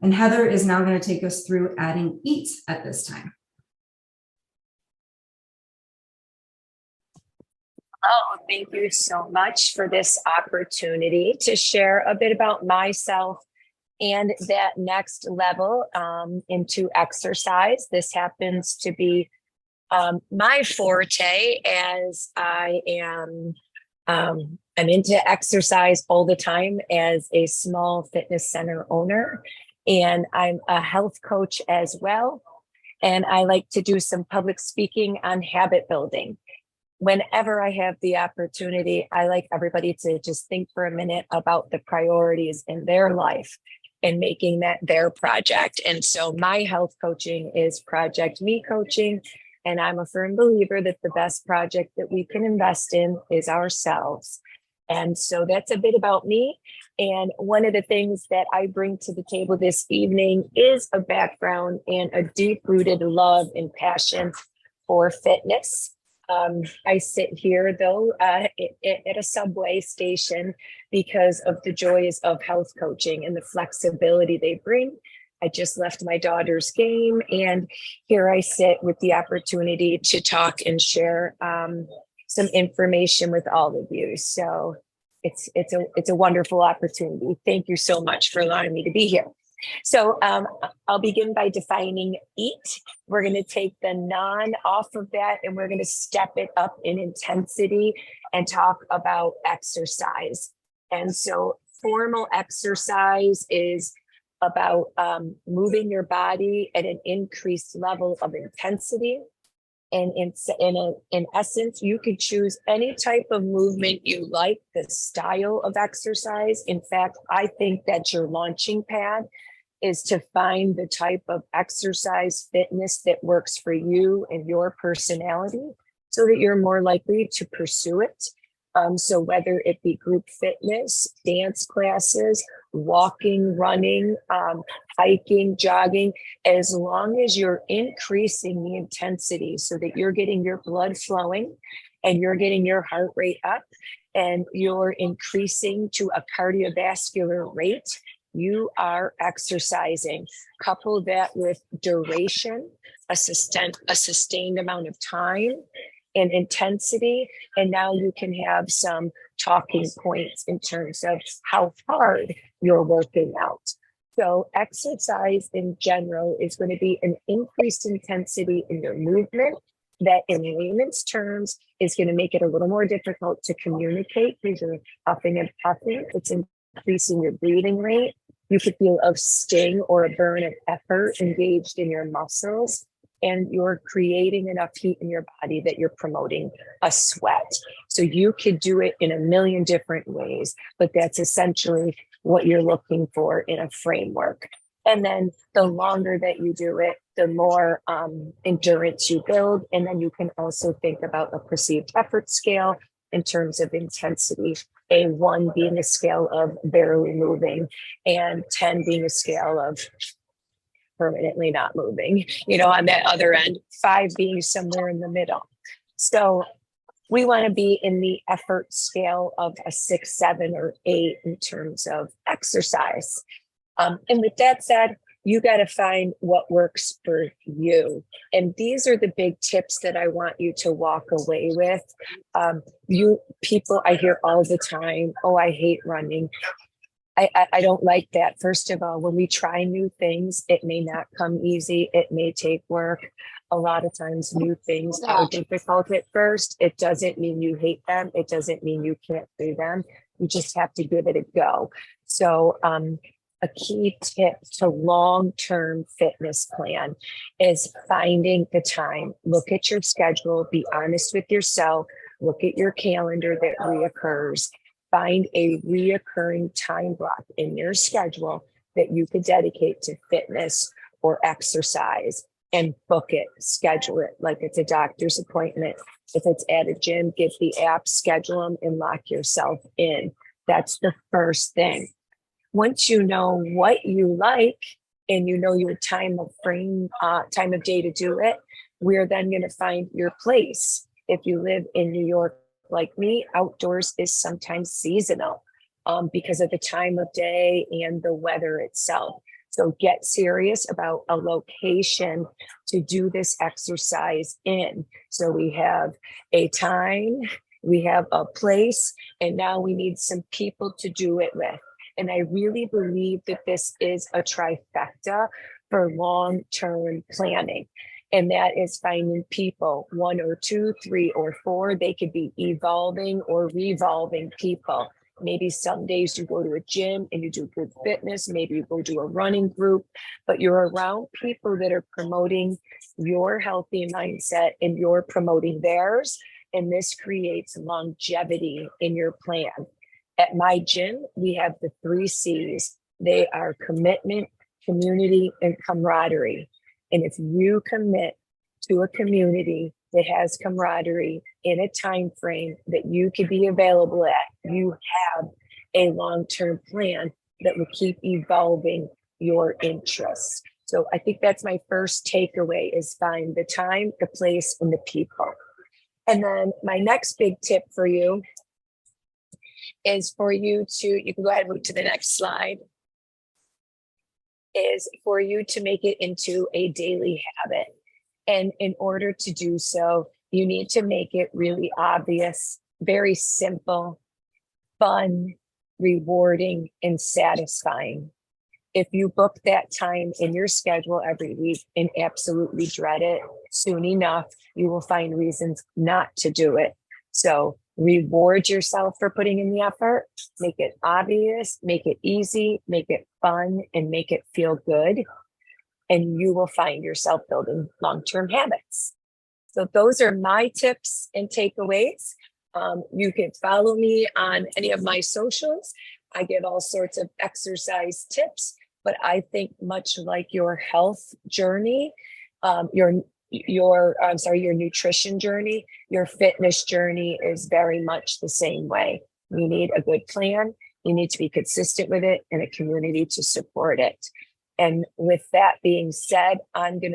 And Heather is now going to take us through adding EAT at this time. Oh, thank you so much for this opportunity to share a bit about myself and that next level into exercise. This happens to be my forte, as I'm into exercise all the time as a small fitness center owner, and I'm a health coach as well. And I like to do some public speaking on habit building. Whenever I have the opportunity, I like everybody to just think for a minute about the priorities in their life and making that their project. And so my health coaching is Project Me Coaching. And I'm a firm believer that the best project that we can invest in is ourselves. And so that's a bit about me. And one of the things that I bring to the table this evening is a background and a deep-rooted love and passion for fitness. I sit here, though, at a subway station because of the joys of health coaching and the flexibility they bring. I just left my daughter's game, and here I sit with the opportunity to talk and share some information with all of you. So it's a wonderful opportunity. Thank you so much for allowing me to be here. So I'll begin by defining EAT. We're going to take the non off of that, and we're going to step it up in intensity and talk about exercise. And so formal exercise is about moving your body at an increased level of intensity. And in essence, you could choose any type of movement you like, the style of exercise. In fact, I think that your launching pad is to find the type of exercise fitness that works for you and your personality so that you're more likely to pursue it. So whether it be group fitness, dance classes, walking, running, hiking, jogging, as long as you're increasing the intensity so that you're getting your blood flowing and you're getting your heart rate up and you're increasing to a cardiovascular rate, you are exercising. Couple that with duration, a sustained amount of time and intensity, and now you can have some talking points in terms of how hard you're working out. So exercise in general is going to be an increased intensity in your movement that in layman's terms is going to make it a little more difficult to communicate because you're puffing and puffing. It's increasing your breathing rate. You could feel a sting or a burn of effort engaged in your muscles, and you're creating enough heat in your body that you're promoting a sweat. So you could do it in a million different ways, but that's essentially what you're looking for in a framework. And then the longer that you do it, the more endurance you build. And then you can also think about a perceived effort scale in terms of intensity. A 1 being a scale of barely moving, and 10 being a scale of permanently not moving, on that other end, 5 being somewhere in the middle. So we want to be in the effort scale of a 6, 7, or 8 in terms of exercise. And with that said, you got to find what works for you. And these are the big tips that I want you to walk away with. People, I hear all the time, oh, I hate running. I don't like that. First of all, when we try new things, it may not come easy. It may take work. A lot of times new things are difficult at first. It doesn't mean you hate them. It doesn't mean you can't do them. You just have to give it a go. So a key tip to long-term fitness plan is finding the time. Look at your schedule, be honest with yourself, look at your calendar that reoccurs. Find a reoccurring time block in your schedule that you could dedicate to fitness or exercise and book it, schedule it like it's a doctor's appointment. If it's at a gym, get the app, schedule them, and lock yourself in. That's the first thing. Once you know what you like and you know your time of day to do it, we're then going to find your place. If you live in New York, like me, outdoors is sometimes seasonal because of the time of day and the weather itself. So get serious about a location to do this exercise in. So we have a time, we have a place, and now we need some people to do it with. And I really believe that this is a trifecta for long-term planning. And that is finding people, 1 or 2, 3 or 4. They could be evolving or revolving people. Maybe some days you go to a gym and you do group fitness. Maybe you go to a running group, but you're around people that are promoting your healthy mindset and you're promoting theirs. And this creates longevity in your plan. At my gym, we have the 3 C's. They are commitment, community, and camaraderie. And if you commit to a community that has camaraderie in a time frame that you could be available at, you have a long-term plan that will keep evolving your interests. So I think that's my first takeaway is find the time, the place, and the people. And then my next big tip for you is for you to, you can go ahead and move to the next slide, is for you to make it into a daily habit. And in order to do so, you need to make it really obvious, very simple, fun, rewarding, and satisfying. If you book that time in your schedule every week and absolutely dread it, soon enough, you will find reasons not to do it. So reward yourself for putting in the effort, make it obvious, make it easy, make it fun, and make it feel good. And you will find yourself building long-term habits. So those are my tips and takeaways. You can follow me on any of my socials. I give all sorts of exercise tips, but I think much like your health journey, your nutrition journey, your fitness journey is very much the same way. You need a good plan. You need to be consistent with it and a community to support it. And with that being said, I'm going to